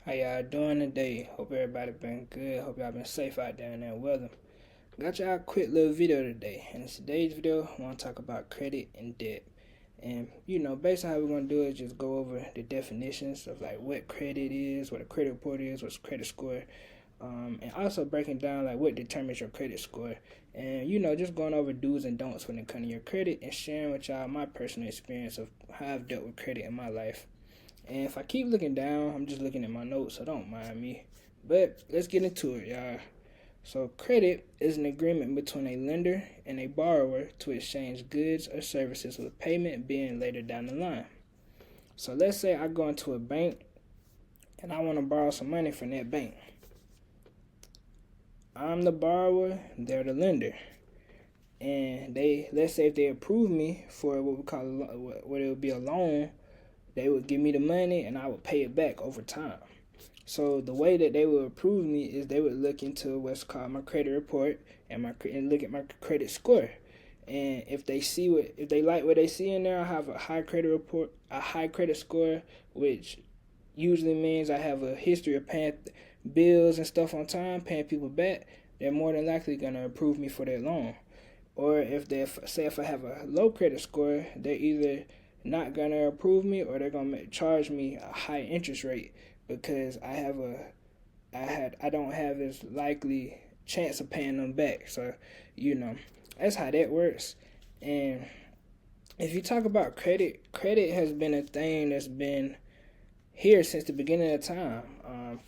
How y'all doing today? Hope everybody been good. Hope y'all been safe out there in that weather. Got y'all a quick little video today. In today's video, I want to talk about credit and debt. And, basically how we're going to do is just go over the definitions of like what credit is, what a credit report is, what's a credit score, and also breaking down like what determines your credit score. And, just going over do's and don'ts when it comes to your credit and sharing with y'all my personal experience of how I've dealt with credit in my life. And if I keep looking down, I'm just looking at my notes, so don't mind me. But let's get into it, y'all. So, credit is an agreement between a lender and a borrower to exchange goods or services with payment being later down the line. So, let's say I go into a bank and I want to borrow some money from that bank. I'm the borrower, they're the lender. And let's say if they approve me for what we call what it would be a loan, they would give me the money and I would pay it back over time. So the way that they would approve me is they would look into what's called my credit report and look at my credit score. And if they like what they see in there, I have a high credit score, which usually means I have a history of paying bills and stuff on time, paying people back. They're more than likely gonna approve me for that loan. Or if I have a low credit score, they're either not gonna approve me or they're gonna charge me a high interest rate because I don't have as likely chance of paying them back. So, that's how that works. And if you talk about credit has been a thing that's been here since the beginning of time.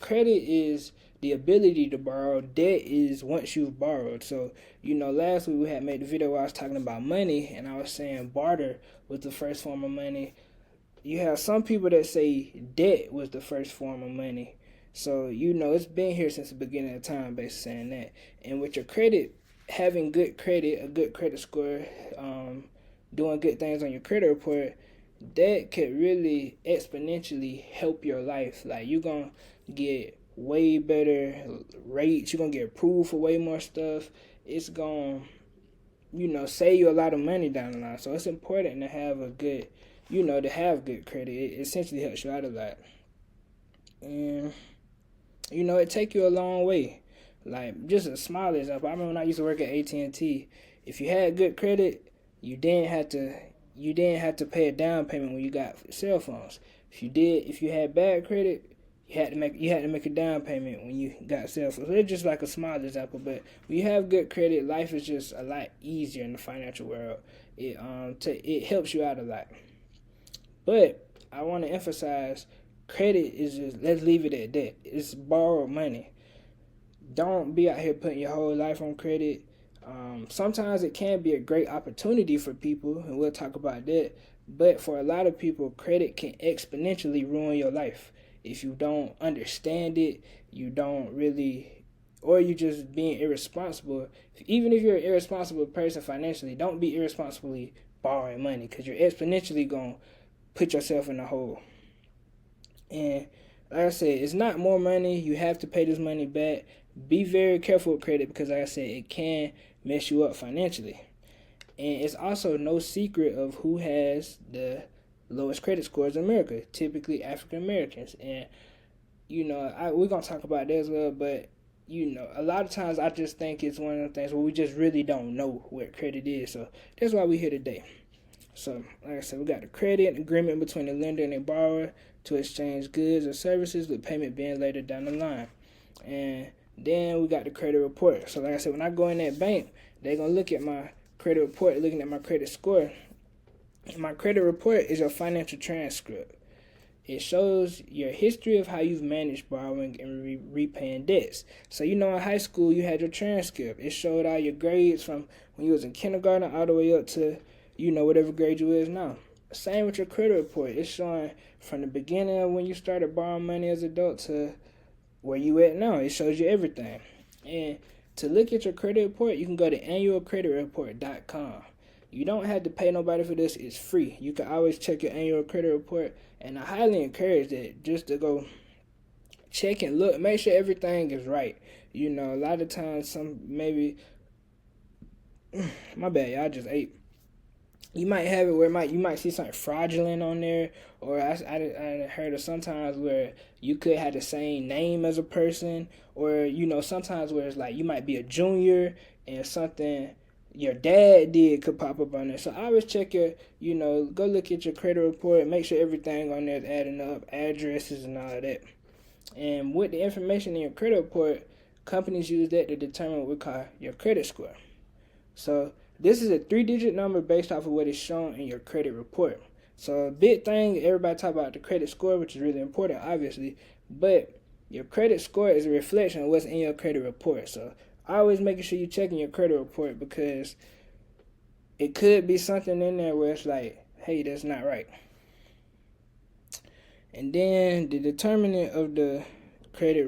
Credit is the ability to borrow. Debt is once you've borrowed. So, last week we had made the video where I was talking about money, and I was saying barter was the first form of money. You have some people that say debt was the first form of money. So, it's been here since the beginning of time, basically saying that. And with your credit, having good credit, a good credit score, doing good things on your credit report, that could really exponentially help your life. Like, you're going to get way better rates. You're going to get approved for way more stuff. It's going to, save you a lot of money down the line. So it's important to have to have good credit. It essentially helps you out a lot. And, it take you a long way. Like, just a small example. I remember when I used to work at AT&T. If you had good credit, you didn't have to pay a down payment when you got cell phones. If you had bad credit, you had to make a down payment when you got cell phones. So it's just like a small example, but when you have good credit, life is just a lot easier in the financial world. It helps you out a lot. But I want to emphasize, credit is just, let's leave it at that. It's borrowed money. Don't be out here putting your whole life on credit. Sometimes it can be a great opportunity for people, and we'll talk about that. But for a lot of people, credit can exponentially ruin your life. If you don't understand it, you don't really, or you just being irresponsible. Even if you're an irresponsible person financially, don't be irresponsibly borrowing money because you're exponentially going to put yourself in a hole. And like I said, it's not more money. You have to pay this money back. Be very careful with credit because, like I said, it can mess you up financially. And it's also no secret of who has the lowest credit scores in America, typically African Americans. And, we're going to talk about that as well, but, a lot of times I just think it's one of the things where we just really don't know what credit is. So that's why we're here today. So, like I said, we got the credit agreement between the lender and the borrower to exchange goods or services with payment being later down the line. And then we got the credit report. So, like I said, when I go in that bank, they're going to look at my credit report, looking at my credit score. And my credit report is your financial transcript. It shows your history of how you've managed borrowing and repaying debts. So, in high school, you had your transcript. It showed all your grades from when you was in kindergarten all the way up to, whatever grade you is now. Same with your credit report. It's showing from the beginning of when you started borrowing money as an adult to where you at now. It shows you everything. And to look at your credit report, you can go to annualcreditreport.com. You don't have to pay nobody for this. It's free. You can always check your annual credit report. And I highly encourage that just to go check and look. Make sure everything is right. A lot of times my bad, y'all just ate. you might have it where you might see something fraudulent on there, or I heard of sometimes where you could have the same name as a person, or sometimes where it's like you might be a junior and something your dad did could pop up on there. So I always check your, go look at your credit report and make sure everything on there is adding up, addresses and all of that. And with the information in your credit report, companies use that to determine what we call your credit score. So this is a 3-digit number based off of what is shown in your credit report. So a big thing, everybody talk about the credit score, which is really important, obviously, but your credit score is a reflection of what's in your credit report. So always making sure you're checking your credit report, because it could be something in there where it's like, hey, that's not right. And then the determinant of the credit,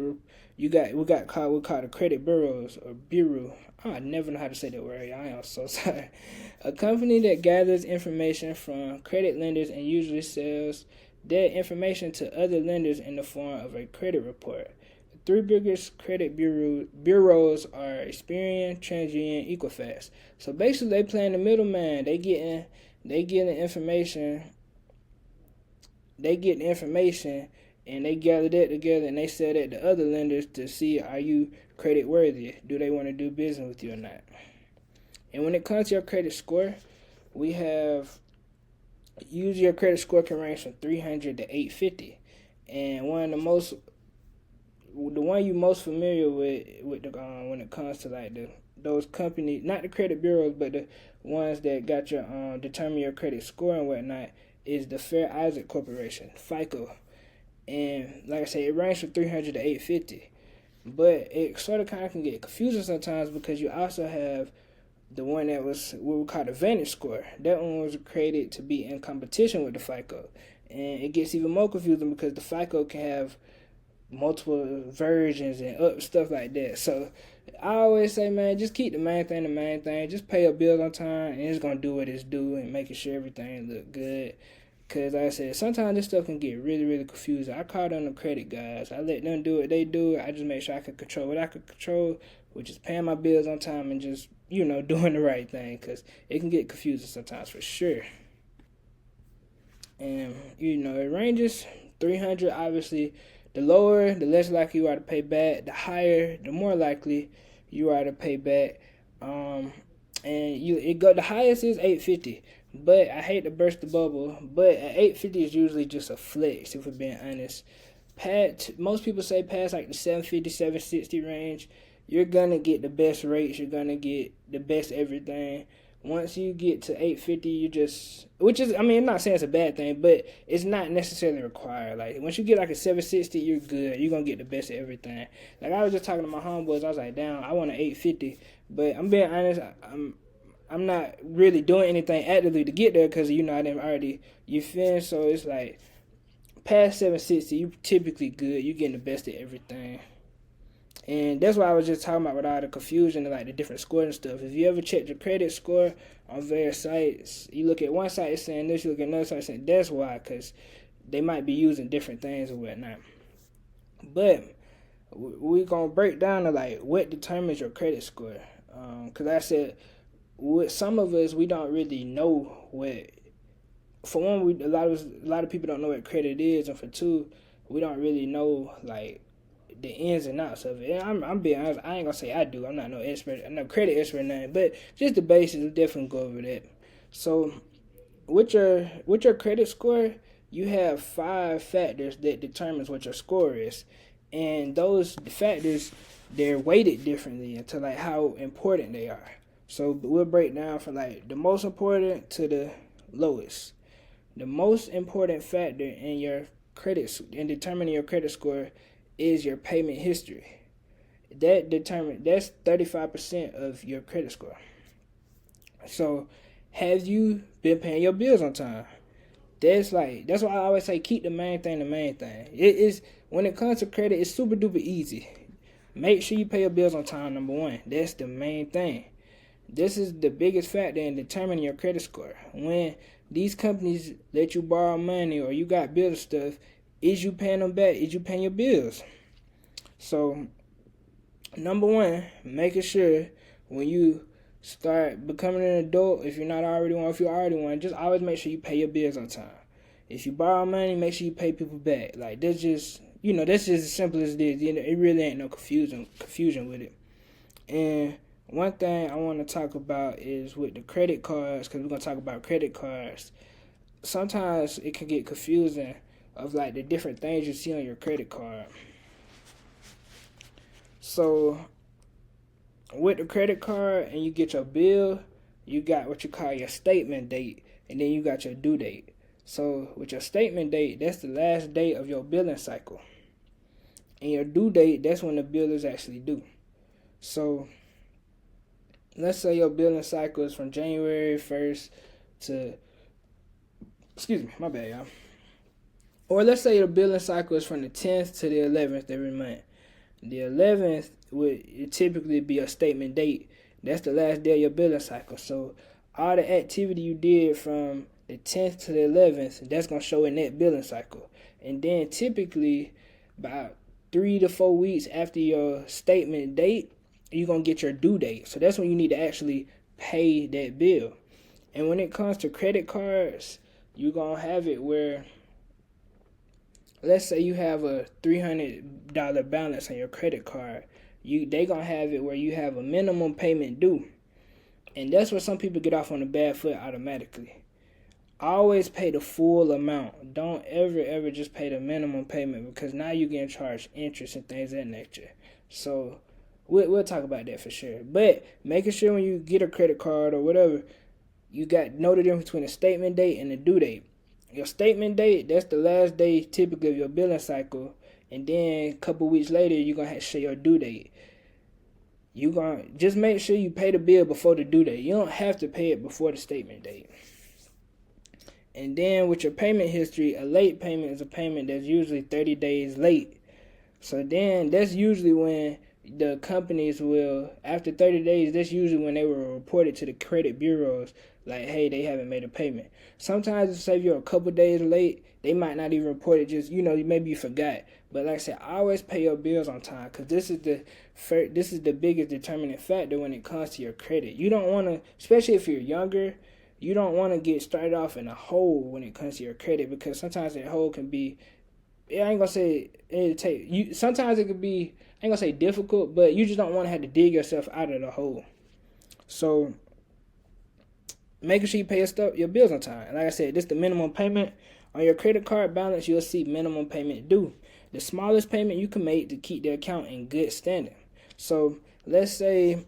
we call the credit bureaus or bureau. I never know how to say that word. I am so sorry. A company that gathers information from credit lenders and usually sells that information to other lenders in the form of a credit report. The 3 biggest credit bureaus are Experian, TransUnion, Equifax. So basically, they playing the middleman. They getting the information. They get the information and they gather that together and they sell that to other lenders to see, are you credit worthy? Do they want to do business with you or not? And when it comes to your credit score, we have, usually your credit score can range from 300 to 850. And the one you most familiar with when it comes to like those companies, not the credit bureaus, but the ones that got your determine your credit score and whatnot, is the Fair Isaac Corporation, FICO. And like I said, it ranges from 300 to 850. But it sort of kind of can get confusing sometimes, because you also have the one that was what we call the Vantage score. That one was created to be in competition with the FICO. And it gets even more confusing because the FICO can have multiple versions and stuff like that. So I always say, man, just keep the main thing. Just pay your bills on time, and it's going to do what it's due and making sure everything look good. Because like I said, sometimes this stuff can get really, really confusing. I call them the credit guys. I let them do what they do. I just make sure I can control what I can control, which is paying my bills on time and just, doing the right thing. Because it can get confusing sometimes for sure. And, it ranges 300, obviously. The lower, the less likely you are to pay back. The higher, the more likely you are to pay back. The highest is 850. But I hate to burst the bubble, but at 850 is usually just a flex, if we're being honest. Most people say past like the 750, 760 range, you're going to get the best rates, you're going to get the best everything. Once you get to 850, I'm not saying it's a bad thing, but it's not necessarily required. Like, once you get like a 760, you're good. You're going to get the best of everything. Like, I was just talking to my homeboys, I was like, damn, I want an 850. But I'm being honest, I'm not really doing anything actively to get there, because, I didn't already, you feel? So it's like, past 760, you typically good. You're getting the best of everything. And that's why I was just talking about with all the confusion and like the different scores and stuff. If you ever check your credit score on various sites, you look at one site it's saying this, you look at another site saying that's why, because they might be using different things or whatnot. But we're going to break down to like what determines your credit score. Because I said, with some of us, we don't really know what. For one, a lot of people don't know what credit is, and for two, we don't really know like the ins and outs of it. And I'm being honest, I ain't gonna say I do. I'm not no expert, I'm no credit expert or nothing, but just the basics, we'll definitely go over that. So with your credit score, you have 5 factors that determines what your score is. And those factors, they're weighted differently into like how important they are. So we'll break down from like the most important to the lowest. The most important factor in determining your credit score is your payment history. That's 35% of your credit score. So have you been paying your bills on time? That's why I always say keep the main thing. It is, when it comes to credit, it's super duper easy. Make sure you pay your bills on time, number one. That's the main thing. This is the biggest factor in determining your credit score. When these companies let you borrow money or you got bills and stuff, is you paying them back? Is you paying your bills? So, number one, making sure when you start becoming an adult. If you're not already one, if you're already one, just always make sure you pay your bills on time. If you borrow money, make sure you pay people back. Like that's just that's just as simple as it is. It really ain't no confusion with it. And one thing I want to talk about is with the credit cards, because we're gonna talk about credit cards. Sometimes it can get confusing of like the different things you see on your credit card. So with the credit card and you get your bill, you got what you call your statement date, and then you got your due date. So with your statement date, that's the last day of your billing cycle. And your due date, that's when the bill is actually due. So let's say your billing cycle is from January 1st to, excuse me, my bad, y'all. Or let's say the billing cycle is from the 10th to the 11th every month. The 11th would typically be a statement date. That's the last day of your billing cycle. So all the activity you did from the 10th to the 11th, that's going to show in that billing cycle. And then typically about 3 to 4 weeks after your statement date, you're going to get your due date. So that's when you need to actually pay that bill. And when it comes to credit cards, you're going to have it where, let's say you have a $300 balance on your credit card. They going to have it where you have a minimum payment due. And that's where some people get off on the bad foot automatically. Always pay the full amount. Don't ever just pay the minimum payment, because now you're getting charged interest and things of that nature. So we'll talk about that for sure. But making sure when you get a credit card or whatever, you know the difference between a statement date and a due date. Your statement date, that's the last day typically of your billing cycle. And then a couple weeks later, you're going to have to show your due date. You're going to just make sure you pay the bill before the due date. You don't have to pay it before the statement date. And then with your payment history, a late payment is a payment that's usually 30 days late. So then that's usually when the companies will, after 30 days, that's usually when they will report it to the credit bureaus, like, hey, they haven't made a payment. Sometimes, say if you're a couple days late, they might not even report it, just, maybe you forgot. But like I said, always pay your bills on time, because this is the biggest determining factor when it comes to your credit. You don't want to, especially if you're younger, you don't want to get started off in a hole when it comes to your credit, because sometimes that hole can be, I ain't gonna say it'll take you. Sometimes it could be, I ain't gonna say difficult, but you just don't want to have to dig yourself out of the hole. So making sure you pay your bills on time. And like I said, this is the minimum payment on your credit card balance. You'll see minimum payment due, the smallest payment you can make to keep the account in good standing. So let's say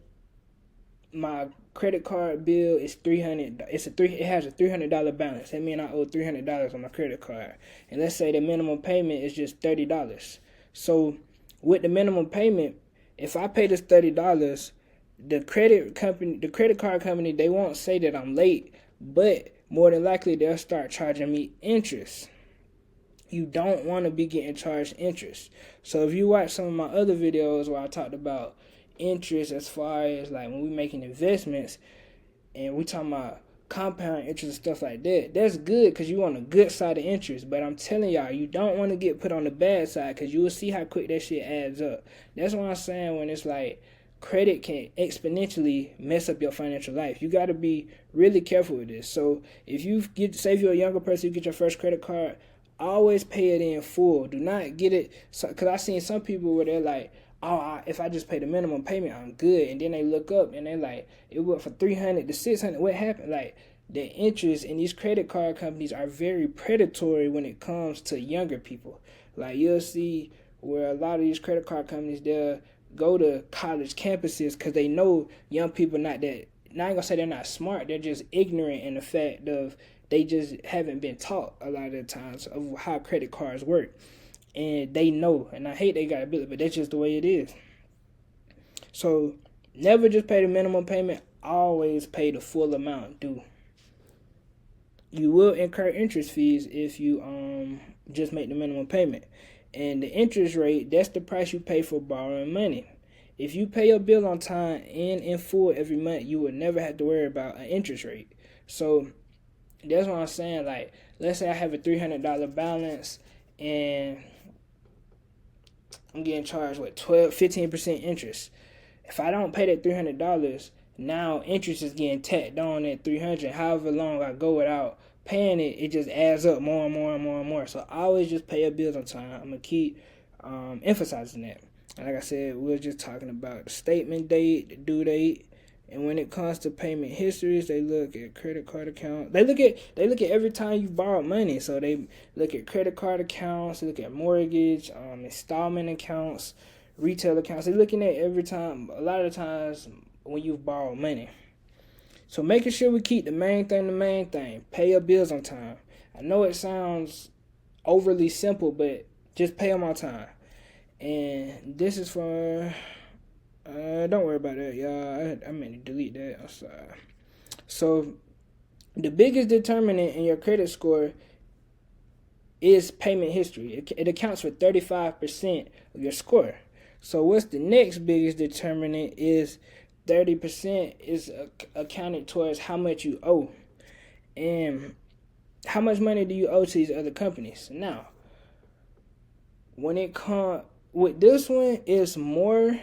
my credit card bill is $300. It has a $300 balance. That means I owe $300 on my credit card. And let's say the minimum payment is just $30. So with the minimum payment, if I pay this $30, the credit card company, they won't say that I'm late, but more than likely they'll start charging me interest. You don't want to be getting charged interest. So if you watch some of my other videos where I talked about interest, as far as like when we're making investments and we talking about compound interest and stuff like that, that's good because you on the good side of interest. But I'm telling y'all, you don't want to get put on the bad side, because you will see how quick that shit adds up. That's what I'm saying when it's like credit can exponentially mess up your financial life. You got to be really careful with this. So if say if you're a younger person, you get your first credit card, always pay it in full. Do not get it, because I've seen some people where they're like, oh, if I just pay the minimum payment, I'm good. And then they look up and they're like, it went from $300 to $600. What happened? Like, the interest in these credit card companies are very predatory when it comes to younger people. Like, you'll see where a lot of these credit card companies, they'll go to college campuses because they know young people not that, now I ain't gonna say they're not smart, they're just ignorant in the fact of they just haven't been taught a lot of the times of how credit cards work. And they know, and I hate they got to build it, but that's just the way it is. So never just pay the minimum payment, always pay the full amount due. You will incur interest fees if you just make the minimum payment. And the interest rate, that's the price you pay for borrowing money. If you pay your bill on time and in full every month, you will never have to worry about an interest rate. So that's what I'm saying. Like, let's say I have a $300 balance and I'm getting charged with 15% interest. If I don't pay that $300, now interest is getting tacked on at 300. However long I go without paying it, it just adds up more and more and more and more. So I always just pay your bills on time. I'm gonna keep emphasizing that. And like I said, we are just talking about the statement date, the due date, and when it comes to payment histories, they look at credit card accounts. They look at every time you borrowed money. So they look at credit card accounts, they look at mortgage, installment accounts, retail accounts. They're looking at every time. A lot of the times when you've borrowed money. So making sure we keep the main thing. Pay your bills on time. I know it sounds overly simple, but just pay them on time. And this is for, don't worry about that, y'all. I meant to delete that. I'm sorry. So the biggest determinant in your credit score is payment history. It accounts for 35% of your score. So what's the next biggest determinant is 30% is accounted towards how much you owe. And how much money do you owe to these other companies? Now, when it comes with this one, it's more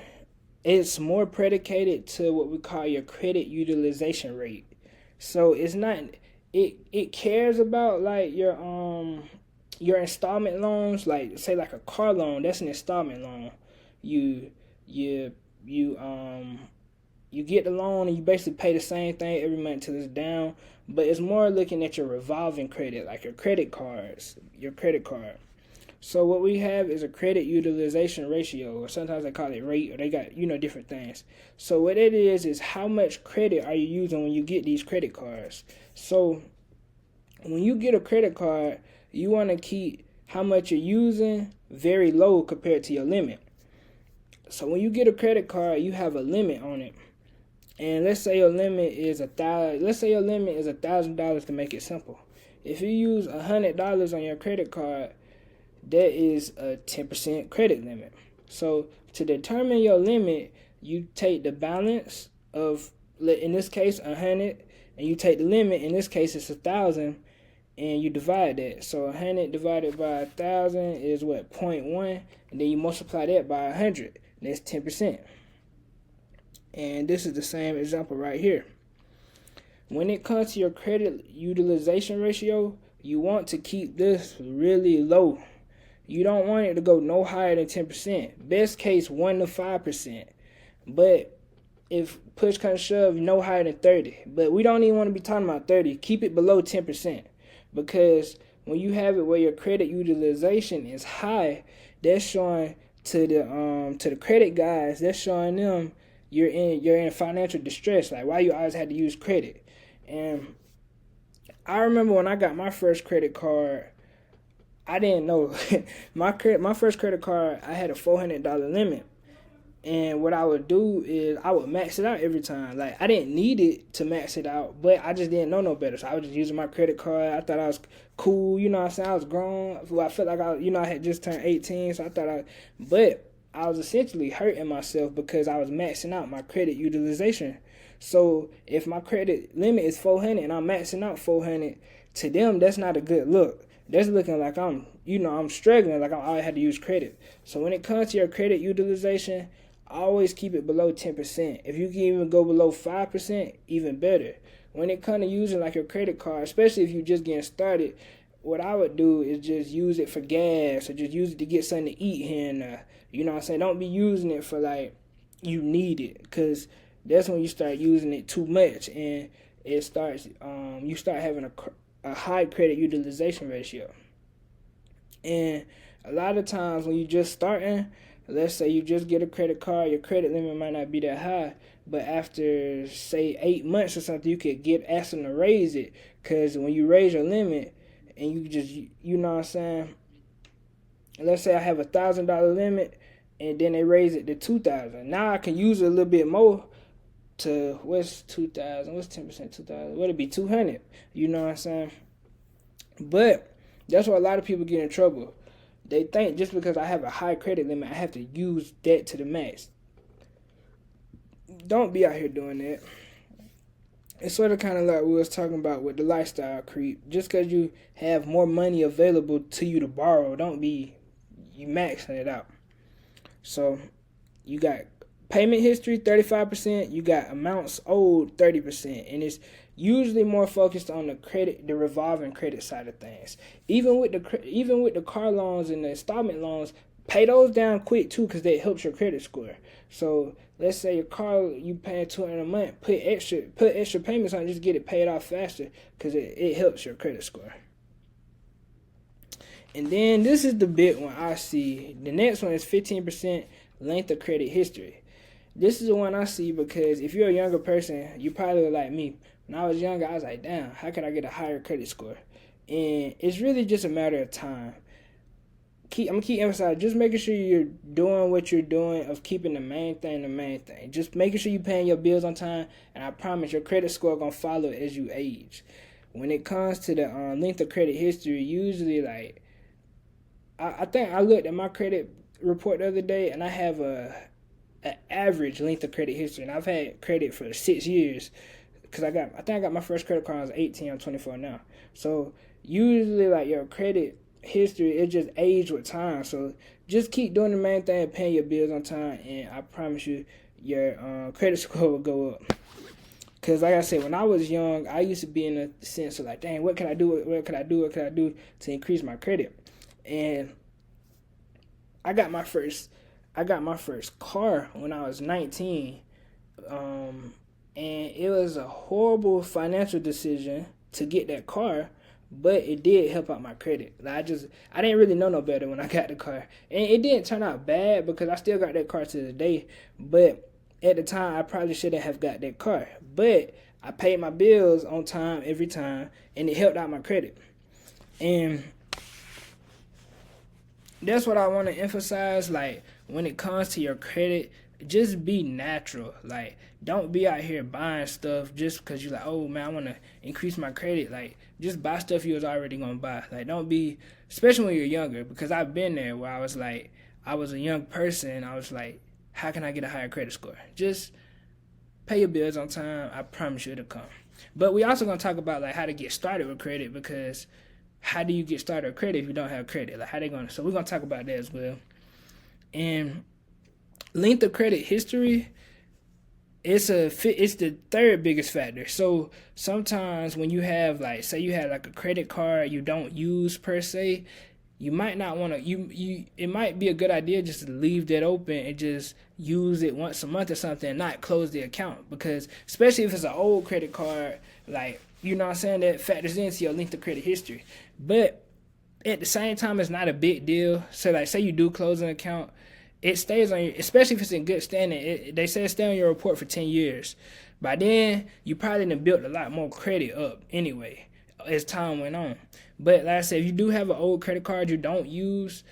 predicated to what we call your credit utilization rate. So it's not it cares about like your installment loans, like say like a car loan, that's an installment loan. You get the loan and you basically pay the same thing every month till it's down. But it's more looking at your revolving credit, like your credit card. So what we have is a credit utilization ratio, or sometimes they call it rate, or they got, different things. So what it is how much credit are you using when you get these credit cards. So when you get a credit card, you want to keep how much you're using very low compared to your limit. So when you get a credit card, you have a limit on it. And let's say your limit is $1,000 to make it simple. If you use $100 on your credit card, that is a 10% credit limit. So to determine your limit, you take the balance of, in this case, 100, and you take the limit. In this case, it's 1,000, and you divide that. So 100 divided by 1,000 is what, 0.1, and then you multiply that by 100. That's 10%. And this is the same example right here. When it comes to your credit utilization ratio, you want to keep this really low. You don't want it to go no higher than 10%. Best case, 1 to 5%. But if push comes to shove, no higher than 30. But we don't even want to be talking about 30. Keep it below 10%. Because when you have it where your credit utilization is high, that's showing to the credit guys, that's showing them you're in financial distress. Like, why you always had to use credit. And I remember when I got my first credit card, I didn't know. my first credit card, I had a $400 limit. And what I would do is I would max it out every time. Like, I didn't need it to max it out, but I just didn't know no better. So I was just using my credit card. I thought I was cool. You know what I'm saying? I was grown. I felt like I had just turned 18. So I thought but I was essentially hurting myself because I was maxing out my credit utilization. So if my credit limit is 400 and I'm maxing out 400, to them, that's not a good look. That's looking like I'm struggling, like I had to use credit. So when it comes to your credit utilization, always keep it below 10%. If you can even go below 5%, even better. When it comes to using like your credit card, especially if you're just getting started, what I would do is just use it for gas or just use it to get something to eat here and there. You know what I'm saying? Don't be using it for like you need it, because that's when you start using it too much and it starts. You start having a high credit utilization ratio. And a lot of times when you're just starting, let's say you just get a credit card, your credit limit might not be that high, but after say 8 months or something, you could ask them to raise it, because when you raise your limit and you just, you know what I'm saying, let's say I have $1,000 limit and then they raise it to $2,000. Now I can use it a little bit more to, what's 2,000? What's 10%? 2,000? What would be 200? You know what I'm saying? But that's where a lot of people get in trouble. They think just because I have a high credit limit, I have to use that to the max. Don't be out here doing that. It's sort of kind of like we was talking about with the lifestyle creep. Just because you have more money available to you to borrow, don't be you maxing it out. So you got payment history 35%, you got amounts owed 30%, and it's usually more focused on the revolving credit side of things. Even with the car loans and the installment loans, pay those down quick too, because that helps your credit score. So let's say your car, you paying $200 a month, put extra payments on it, just get it paid off faster, because it helps your credit score. And then this is the big one I see. The next one is 15% length of credit history. This is the one I see because if you're a younger person, you probably look like me. When I was younger, I was like, damn, how can I get a higher credit score? And it's really just a matter of time. I'm gonna keep emphasizing, just making sure you're doing what you're doing, of keeping the main thing. Just making sure you're paying your bills on time, and I promise your credit score gonna follow as you age. When it comes to the length of credit history, usually like I think I looked at my credit report the other day, and I have an average length of credit history, and I've had credit for 6 years. Because I think I got my first credit card when I was 18. I'm 24 now. So usually like your credit history, it just age with time. So just keep doing the main thing, paying your bills on time, and I promise you your credit score will go up. Because like I said, when I was young, I used to be in a sense of like, dang, what can I do to increase my credit? And I got my first car when I was 19. And it was a horrible financial decision to get that car, but it did help out my credit. Like I didn't really know no better when I got the car. And it didn't turn out bad because I still got that car to this day. But at the time, I probably shouldn't have got that car. But I paid my bills on time every time, and it helped out my credit. And that's what I want to emphasize. Like, when it comes to your credit, just be natural. Like, don't be out here buying stuff just because you're like, oh man, I want to increase my credit. Like, just buy stuff you was already gonna buy. Like, don't be, especially when you're younger, because I've been there where I was like, I was a young person, I was like, how can I get a higher credit score? Just pay your bills on time. I promise you it'll come. But we also gonna talk about like how to get started with credit, because how do you get started with credit if you don't have credit? Like, how they gonna? So we're gonna talk about that as well. And length of credit history, it's the third biggest factor. So sometimes when you have like, say you have like a credit card you don't use per se, you might not want to, it might be a good idea just to leave that open and just use it once a month or something and not close the account. Because especially if it's an old credit card, like, you know what I'm saying, that factors into your length of credit history. But at the same time, it's not a big deal. So like, say you do close an account, it stays on you, especially if it's in good standing. They say it stay on your report for 10 years. By then, you probably done built a lot more credit up anyway as time went on. But like I said, if you do have an old credit card you don't use,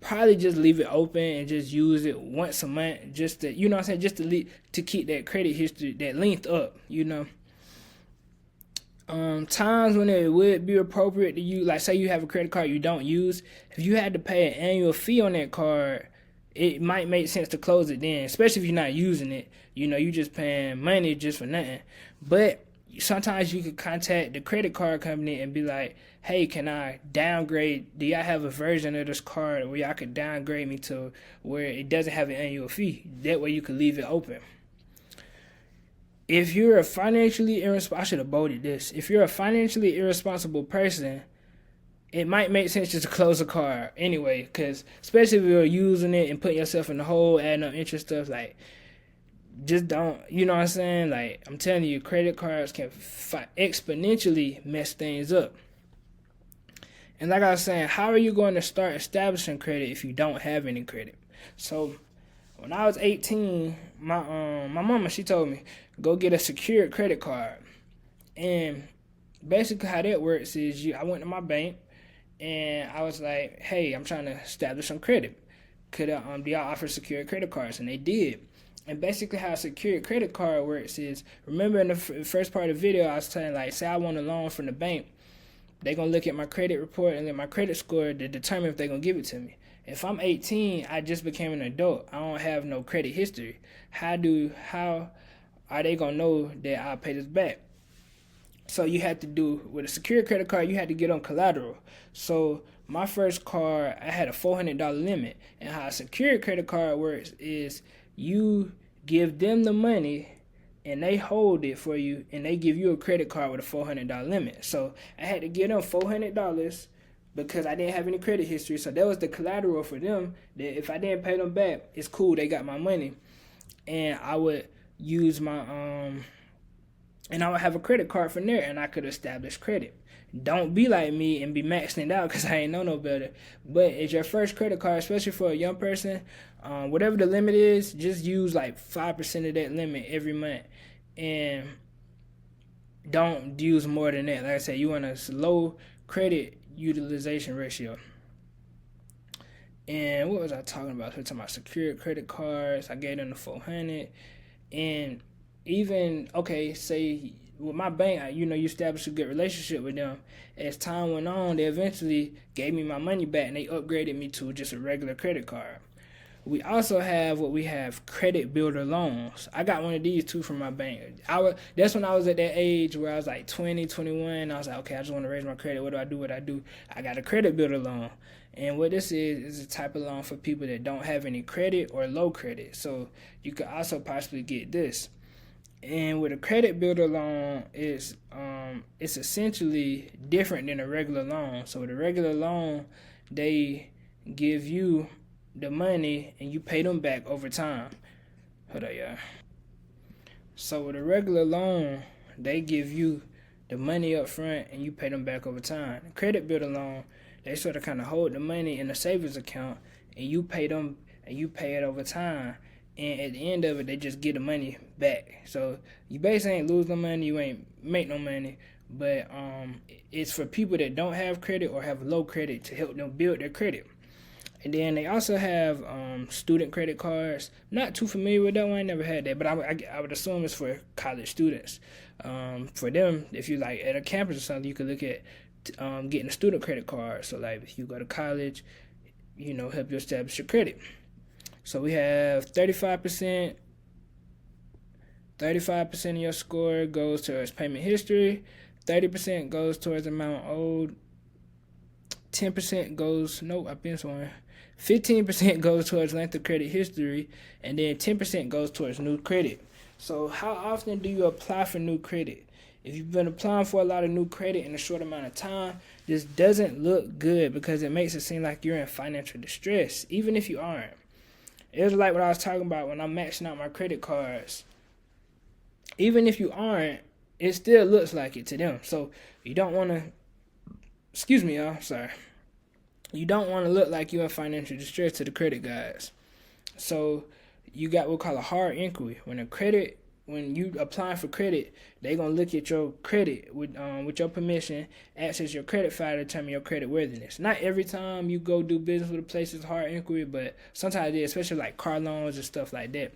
probably just leave it open and just use it once a month, just to, you know what I'm saying, just to keep that credit history, that length up, you know. Times when it would be appropriate to use, like say you have a credit card you don't use, if you had to pay an annual fee on that card, it might make sense to close it then, especially if you're not using it. You know, you just paying money just for nothing. But sometimes you could contact the credit card company and be like, hey, can I downgrade? Do y'all have a version of this card where y'all could downgrade me to where it doesn't have an annual fee? That way you could leave it open. If you're a financially irresponsible, I should have bolded this. If you're a financially irresponsible person, it might make sense just to close a card anyway, because especially if you're using it and putting yourself in the hole, adding up interest stuff, like, just don't, you know what I'm saying? Like, I'm telling you, credit cards can exponentially mess things up. And like I was saying, how are you going to start establishing credit if you don't have any credit? So when I was 18, my mama, she told me, go get a secured credit card. And basically how that works is I went to my bank and I was like, hey, I'm trying to establish some credit. Could do y'all offer secured credit cards? And they did. And basically how a secured credit card works is, remember in the first part of the video I was telling, like, say I want a loan from the bank, they're going to look at my credit report and then my credit score to determine if they're going to give it to me. If I'm 18, I just became an adult, I don't have no credit history. How are they going to know that I'll pay this back? So you had to do, with a secured credit card, you had to get on collateral. So my first card, I had a $400 limit. And how a secured credit card works is you give them the money and they hold it for you, and they give you a credit card with a $400 limit. So I had to give them $400 because I didn't have any credit history. So that was the collateral for them, that if I didn't pay them back, it's cool, they got my money. And I would use my and I would have a credit card from there, and I could establish credit. Don't be like me and be maxing it out because I ain't know no better. But it's your first credit card, especially for a young person. Whatever the limit is, just use like 5% of that limit every month, and don't use more than that. Like I said, you want a low credit utilization ratio. And what was I talking about? We were talking about secured credit cards. I gave them the 400, and even say with my bank, you establish a good relationship with them. As time went on, they eventually gave me my money back, and they upgraded me to just a regular credit card. We also have credit builder loans. I got one of these too from my bank. That's when I was at that age where I was like 20, 21. I was like, okay, I just want to raise my credit. What do I do? I got a credit builder loan. And what this is a type of loan for people that don't have any credit or low credit. So you could also possibly get this. And with a credit builder loan, it's essentially different than a regular loan. So with a regular loan, they give you the money and you pay them back over time. Hold on, y'all. So with a regular loan, they give you the money up front and you pay them back over time. A credit builder loan, they sort of kind of hold the money in a savings account and you pay them and you pay it over time. And at the end of it, they just get the money back. So you basically ain't lose no money, you ain't make no money. But it's for people that don't have credit or have low credit to help them build their credit. And then they also have student credit cards. Not too familiar with that one. I never had that, but I would assume it's for college students. For them, if you like at a campus or something, you could look at getting a student credit card. So like if you go to college, help you establish your credit. So we have 35%. 35% of your score goes towards payment history. 30% goes towards amount owed. 10% goes, nope, I've been somewhere. 15% goes towards length of credit history, and then 10% goes towards new credit. So how often do you apply for new credit? If you've been applying for a lot of new credit in a short amount of time, this doesn't look good because it makes it seem like you're in financial distress, even if you aren't. It was like what I was talking about when I'm maxing out my credit cards. Even if you aren't, it still looks like it to them. So you don't want to, excuse me, y'all, sorry. You don't want to look like you're in financial distress to the credit guys. So you got what we call a hard inquiry. When you apply for credit, they're gonna look at your credit with your permission, access your credit file to determine your credit worthiness. Not every time you go do business with a place is a hard inquiry, but sometimes it is, especially like car loans and stuff like that.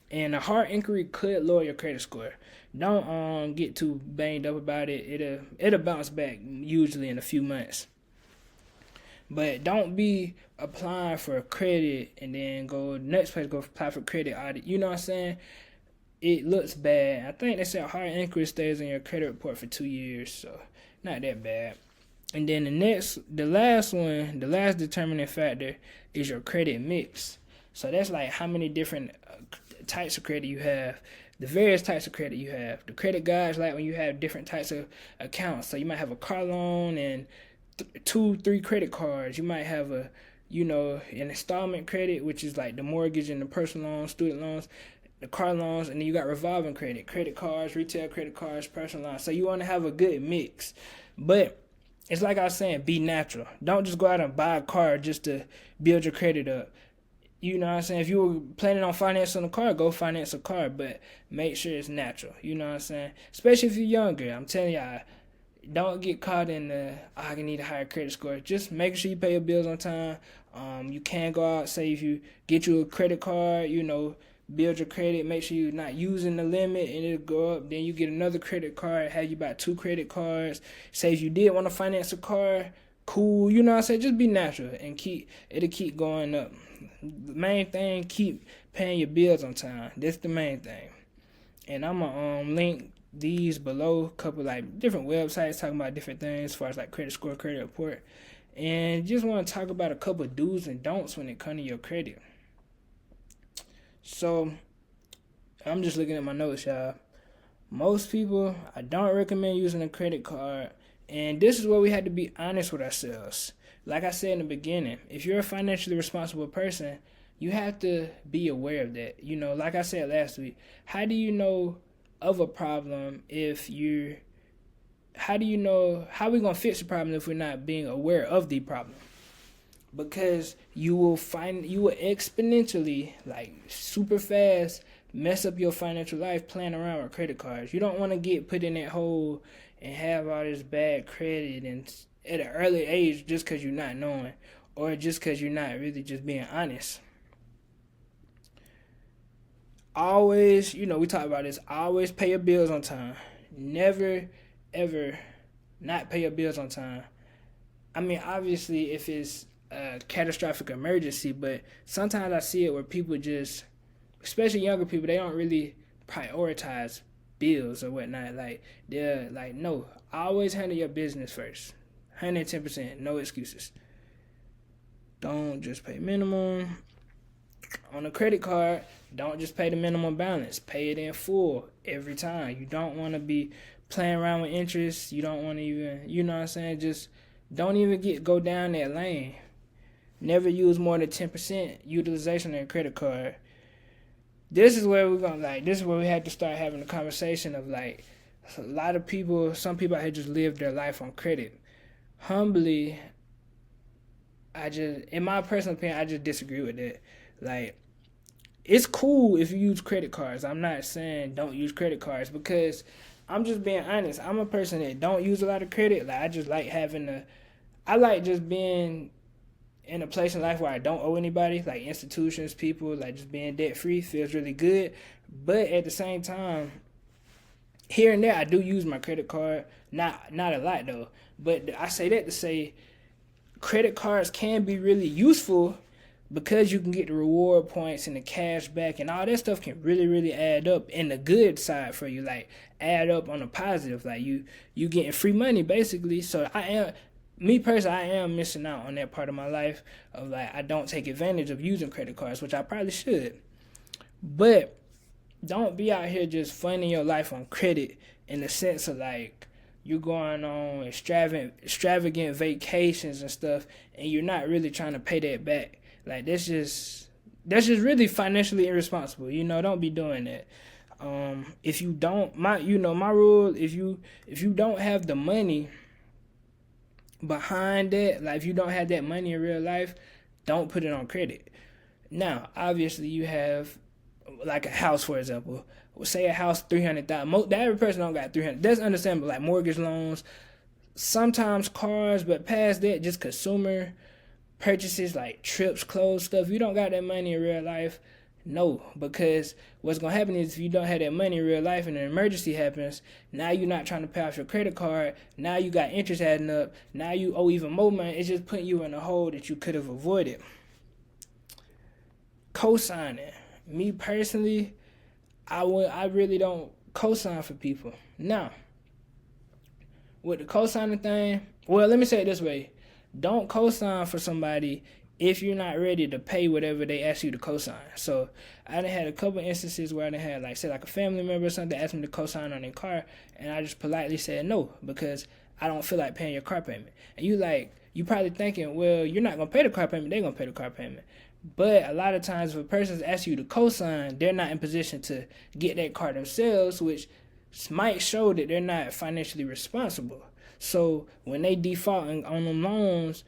And a hard inquiry could lower your credit score. Don't get too banged up about it. It'll bounce back usually in a few months. But don't be applying for credit and then go next place, go apply for credit audit. You know what I'm saying? It looks bad. I think they said hard inquiry stays on your credit report for 2 years, so not that bad. And then the last determining factor is your credit mix. So that's like how many different types of credit you have, the various types of credit you have. The credit guides like when you have different types of accounts. So you might have a car loan and 2-3 credit cards. You might have an installment credit, which is like the mortgage and the personal loans, student loans, the car loans, and then you got revolving credit cards, retail credit cards, personal loans. So you want to have a good mix. But it's like I was saying, be natural. Don't just go out and buy a car just to build your credit up. You know what I'm saying? If you were planning on financing a car, go finance a car, but make sure it's natural. You know what I'm saying? Especially if you're younger. I'm telling y'all, don't get caught in I need a higher credit score. Just make sure you pay your bills on time. You can go out, say if you get you a credit card, build your credit, make sure you're not using the limit and it'll go up. Then you get another credit card, have you buy 2 credit cards. Say if you did want to finance a car, cool. You know what I'm saying? Just be natural and it'll keep going up. The main thing, keep paying your bills on time. That's the main thing. And I'm gonna link these below, a couple like different websites talking about different things as far as like credit score, credit report, and just want to talk about a couple of do's and don'ts when it comes to your credit. So I'm just looking at my notes, y'all. Most people, I don't recommend using a credit card. And this is where we had to be honest with ourselves. Like I said in the beginning, if you're a financially responsible person, you have to be aware of that. You know, like I said last week, how do you know of a problem if you're how do you know how we gonna fix the problem if we're not being aware of the problem? Because you will exponentially, like super fast, mess up your financial life playing around with credit cards. You don't want to get put in that hole and have all this bad credit and at an early age just because you're not knowing, or just because you're not really just being honest. Always, we talk about this, always pay your bills on time. Never, ever not pay your bills on time. I mean, obviously, if it's a catastrophic emergency, but sometimes I see it where people just, especially younger people, they don't really prioritize bills or whatnot. Like, they're like, no, always handle your business first. 110%, no excuses. Don't just pay minimum. On a credit card, don't just pay the minimum balance. Pay it in full every time. You don't want to be playing around with interest. You don't want to even, you know what I'm saying? Just don't even go down that lane. Never use more than 10% utilization on a credit card. This is where this is where we had to start having a conversation of like, a lot of people, some people out here just live their life on credit. Humbly, in my personal opinion, I just disagree with that. Like, it's cool if you use credit cards. I'm not saying don't use credit cards, because I'm just being honest. I'm a person that don't use a lot of credit. Like, I just like I like just being in a place in life where I don't owe anybody, like institutions, people, like just being debt free feels really good. But at the same time, here and there I do use my credit card. Not a lot though. But I say that to say credit cards can be really useful, because you can get the reward points and the cash back and all that stuff can really, really add up in the good side for you. Like, add up on the positive. Like, you getting free money basically. So me personally, I am missing out on that part of my life of like, I don't take advantage of using credit cards, which I probably should. But don't be out here just funding your life on credit in the sense of like, you're going on extravagant vacations and stuff, and you're not really trying to pay that back. Like, that's just really financially irresponsible. Don't be doing that. If you don't, my rule, if you don't have the money behind that, like if you don't have that money in real life, don't put it on credit. Now, obviously, you have like a house, for example. Say a house $300,000. The average person don't got $300,000. That's understandable. Like mortgage loans, sometimes cars, but past that, just consumer purchases like trips, clothes, stuff. You don't got that money in real life. No, because what's going to happen is if you don't have that money in real life and an emergency happens, now you're not trying to pay off your credit card. Now you got interest adding up. Now you owe even more money. It's just putting you in a hole that you could have avoided. Co-signing. Me personally, I really don't co-sign for people. Now, with the co-signing thing, well, let me say it this way. Don't co-sign for somebody if you're not ready to pay whatever they ask you to co-sign. So I done had a couple instances where I done had like a family member or something ask me to co-sign on their car, and I just politely said no because I don't feel like paying your car payment. And you probably thinking, well, you're not gonna pay the car payment, they're gonna pay the car payment. But a lot of times if a person's asking you to co-sign, they're not in position to get that car themselves, which might show that they're not financially responsible. So when they default on them loans,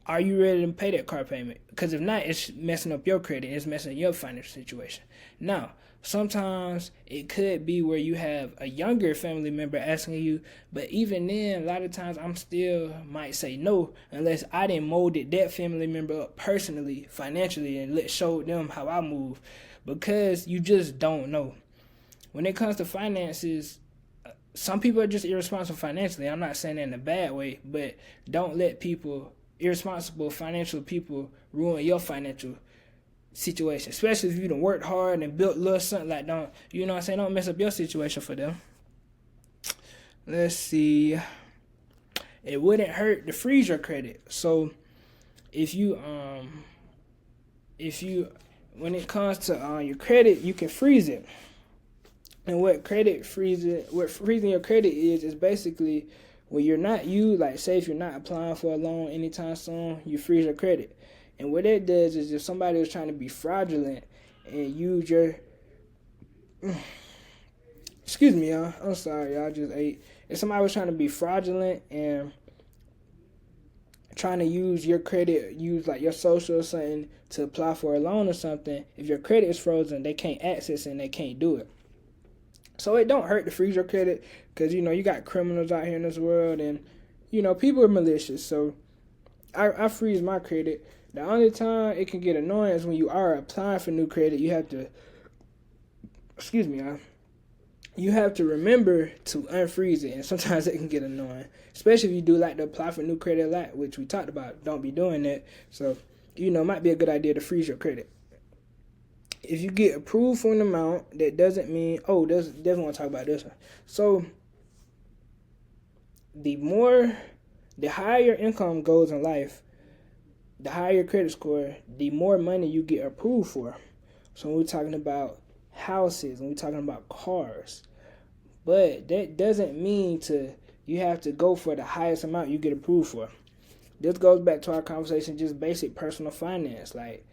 are you ready to pay that car payment? Because if not, it's messing up your credit. It's messing up your financial situation. Now, sometimes it could be where you have a younger family member asking you, but even then, a lot of times I'm still might say no unless I didn't molded that family member up personally, financially, and showed them how I move, because you just don't know. When it comes to finances, some people are just irresponsible financially. I'm not saying that in a bad way, but don't let irresponsible financial people ruin your financial situation, especially if you done worked hard and built little something. Like, don't mess up your situation for them. Let's see. It wouldn't hurt to freeze your credit. So if you when it comes to your credit, you can freeze it. And what freezing your credit is basically when you're not like say if you're not applying for a loan anytime soon, you freeze your credit. And what that does is if somebody was trying to be fraudulent and use your excuse me, y'all. I'm sorry, y'all just ate. If somebody was trying to be fraudulent and trying to use your credit, use like your social or something to apply for a loan or something, if your credit is frozen, they can't access it and they can't do it. So it don't hurt to freeze your credit because, you got criminals out here in this world and, people are malicious. So I freeze my credit. The only time it can get annoying is when you are applying for new credit. You have to, excuse me, you have to remember to unfreeze it. And sometimes it can get annoying, especially if you do like to apply for new credit a lot, which we talked about. Don't be doing that. So, it might be a good idea to freeze your credit. If you get approved for an amount, that doesn't mean, definitely want to talk about this one. So, the higher your income goes in life, the higher your credit score, the more money you get approved for. So, when we're talking about houses, when we're talking about cars, but that doesn't mean you have to go for the highest amount you get approved for. This goes back to our conversation, just basic personal finance, like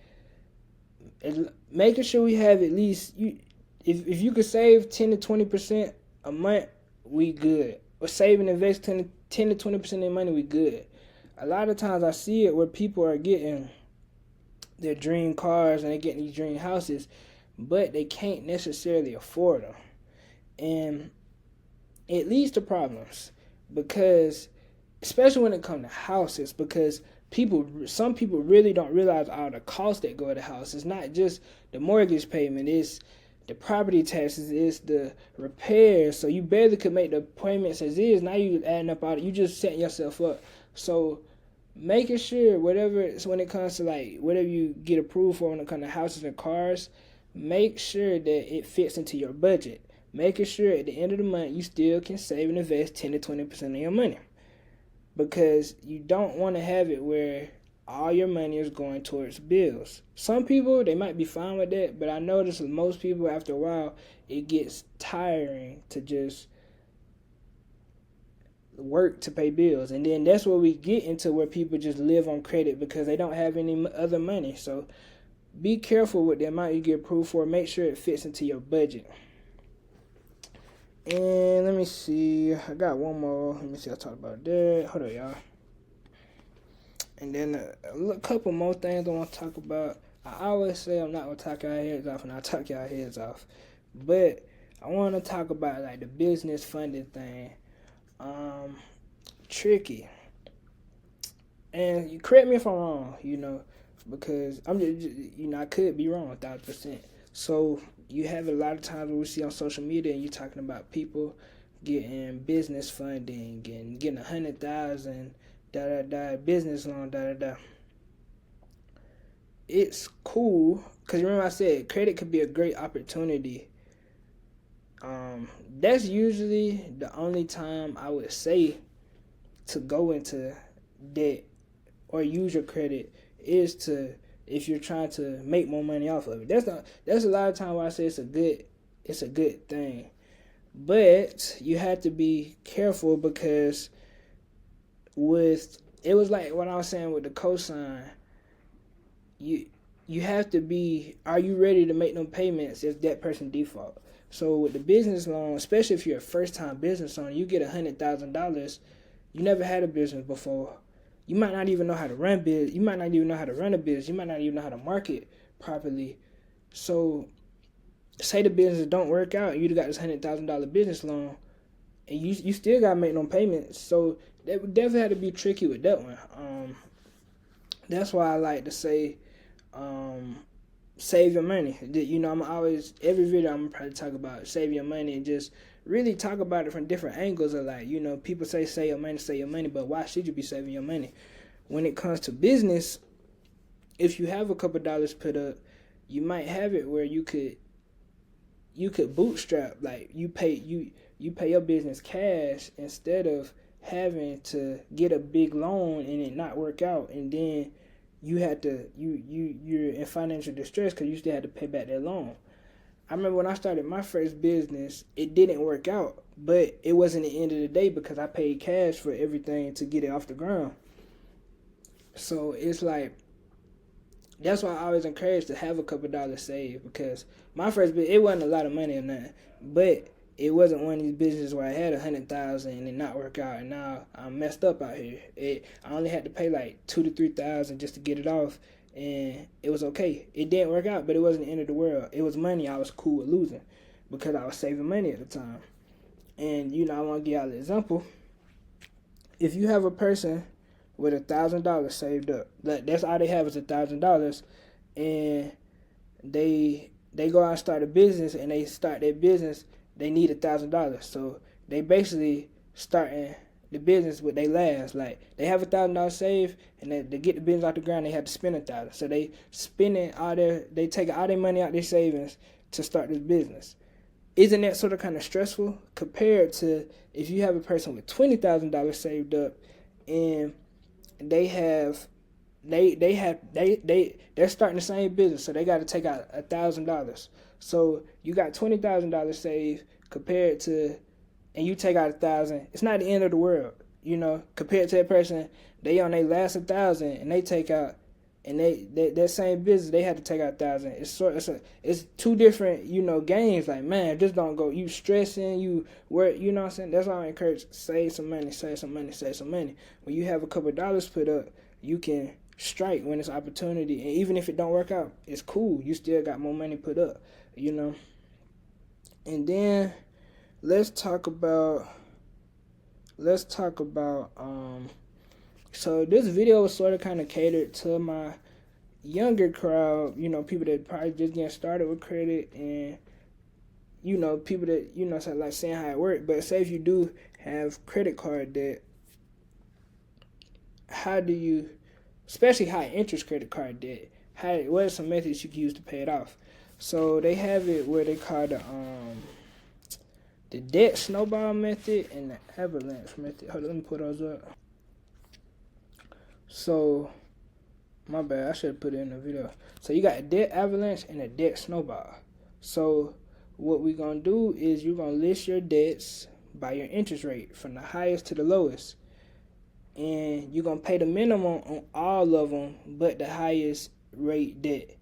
making sure we have at least if you could save 10 to 20% a month, we good. Or save and invest 10 to 20% of their money, we good. A lot of times I see it where people are getting their dream cars and they're getting these dream houses, but they can't necessarily afford them. And it leads to problems because, especially when it comes to houses, because some people really don't realize all the costs that go to the house. It's not just the mortgage payment, it's the property taxes, it's the repairs. So you barely could make the payments as is. Now you adding up all you just setting yourself up. So making sure when it comes to like whatever you get approved for when it comes to houses and cars, make sure that it fits into your budget. Making sure at the end of the month you still can save and invest 10 to 20% of your money. Because you don't want to have it where all your money is going towards bills. Some people, they might be fine with that, but I notice with most people, after a while, it gets tiring to just work to pay bills. And then that's where we get into where people just live on credit because they don't have any other money. So be careful with the amount you get approved for. Make sure it fits into your budget. And let me see. I got one more. Let me see. I'll talk about that. Hold on, y'all. And then a couple more things I want to talk about. I always say I'm not going to talk y'all heads off, and I'll talk y'all heads off. But I want to talk about like the business funding thing. Tricky. And you correct me if I'm wrong, because I'm just, I could be wrong 1,000%. So you have a lot of times when we see on social media and you're talking about people getting business funding and getting 100,000 business loan. It's cool because remember I said credit could be a great opportunity. That's usually the only time I would say to go into debt or use your credit is to if you're trying to make more money off of it. That's a lot of time why I say it's a good thing. But you have to be careful because it was like what I was saying with the cosign, you have to be, are you ready to make them payments if that person default? So with the business loan, especially if you're a first time business owner, you get $100,000, you never had a business before. You might not even know how to run business. You might not even know how to run a business. You might not even know how to market properly. So, say the business don't work out, and you got this $100,000 business loan, and you still gotta make them payments. So that would definitely have to be tricky with that one. That's why I like to say, save your money. I'm always every video I'm gonna probably talk about save your money and just really talk about it from different angles of like, people say save your money, but why should you be saving your money? When it comes to business, if you have a couple dollars put up, you might have it where you could bootstrap, like you pay your business cash instead of having to get a big loan and it not work out, and then you're in financial distress because you still had to pay back that loan. I remember when I started my first business, it didn't work out, but it wasn't the end of the day because I paid cash for everything to get it off the ground. So it's like, that's why I always encourage to have a couple dollars saved, because my first business, it wasn't a lot of money or nothing, but it wasn't one of these businesses where I had 100,000 and it not work out, and now I'm messed up out here. I only had to pay like 2 to 3 thousand just to get it off, and it was okay. It didn't work out, but it wasn't the end of the world. It was money I was cool with losing because I was saving money at the time. And I want to give y'all an example. If you have a person with $1,000 saved up, that's all they have is $1,000, and they go out and start a business, and they start their business, they need $1,000. So they basically starting the business with their last. Like, they have $1,000 saved, and they get the business off the ground, they have to spend $1,000. So they they take all their money out their savings to start this business. Isn't that sort of kind of stressful compared to if you have a person with $20,000 saved up, and they're starting the same business, so they got to take out $1,000. So you got $20,000 saved compared to, and you take out 1,000. It's not the end of the world, Compared to that person, they on their last 1,000 and they take out, and they that same business they had to take out 1,000. It's two different games. Like, man, just don't go. You stressing, you work. You know what I'm saying? That's why I encourage save some money, save some money, save some money. When you have a couple of dollars put up, you can strike when it's opportunity, and even if it don't work out, it's cool. You still got more money put up, And then let's talk about. So this video was sort of kind of catered to my younger crowd, people that probably just getting started with credit, and people that so like saying how it works. But say if you do have credit card debt, how do you, especially high interest credit card debt, what are some methods you can use to pay it off? So they have it where they call the debt snowball method and the avalanche method. Hold on, let me put those up. So, my bad, I should have put it in the video. So you got a debt avalanche and a debt snowball. So what we're going to do is you're going to list your debts by your interest rate from the highest to the lowest. And you're going to pay the minimum on all of them but the highest rate debt.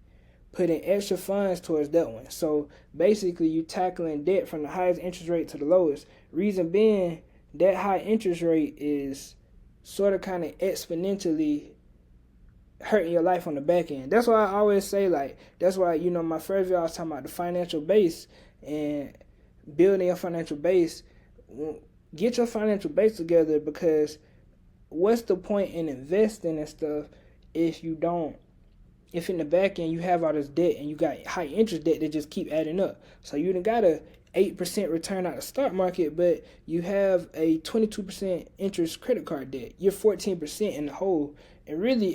Put in extra funds towards that one. So basically you tackling debt from the highest interest rate to the lowest. Reason being, that high interest rate is sort of kind of exponentially hurting your life on the back end. That's why I always say, like, that's why, my first video I was talking about the financial base and building your financial base. Get your financial base together, because what's the point in investing and stuff if in the back end you have all this debt and you got high interest debt that just keep adding up. So you done got a 8% return out of the stock market, but you have a 22% interest credit card debt. You're 14% in the hole, and really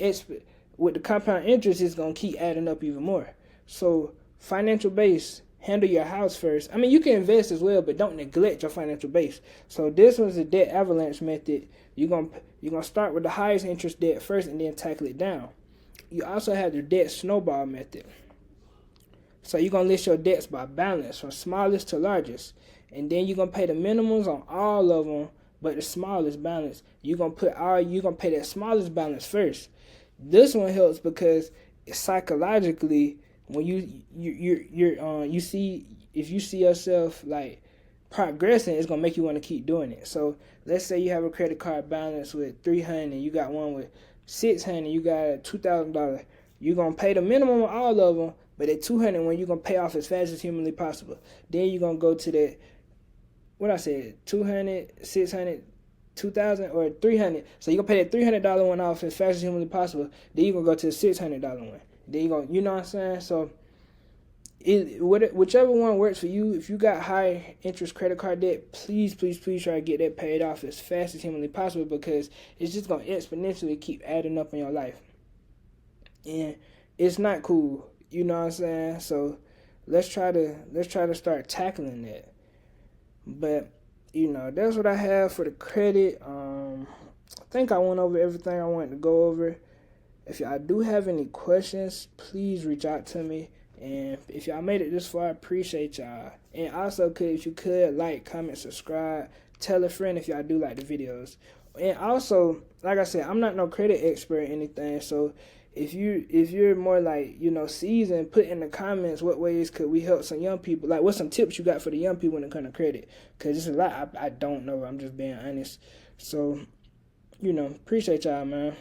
with the compound interest, it's going to keep adding up even more. So financial base, handle your house first. I mean, you can invest as well, but don't neglect your financial base. So this one's the debt avalanche method. You're gonna start with the highest interest debt first and then tackle it down. You also have the debt snowball method. So you're going to list your debts by balance from smallest to largest. And then you're going to pay the minimums on all of them, but the smallest balance. You're going to pay that smallest balance first. This one helps because psychologically, when you see, if you see yourself like progressing, it's going to make you want to keep doing it. So let's say you have a credit card balance with $300 and you got one with $600, you got $2,000. You're going to pay the minimum on all of them, but at $200 when you're going to pay off as fast as humanly possible. Then you're going to go to that, what I said, $200, $600, $2,000, or $300. So you're going to pay that $300 one off as fast as humanly possible. Then you're going to go to the $600 one. Then you're going, you know what I'm saying? So whichever one works for you. If you got high interest credit card debt, please try to get that paid off as fast as humanly possible, because it's just going to exponentially keep adding up in your life. And it's not cool. You know what I'm saying? So let's try to start tackling that. But that's what I have for the credit. I think I went over everything I wanted to go over. If y'all do have any questions, please reach out to me. And if y'all made it this far, I appreciate y'all. And also, if you could like, comment, subscribe, tell a friend if y'all do like the videos. And also, like I said, I'm not no credit expert or anything. So if you're more like, seasoned, put in the comments what ways could we help some young people. Like, what's some tips you got for the young people when it comes to credit? Because it's a lot I don't know. I'm just being honest. So, appreciate y'all, man.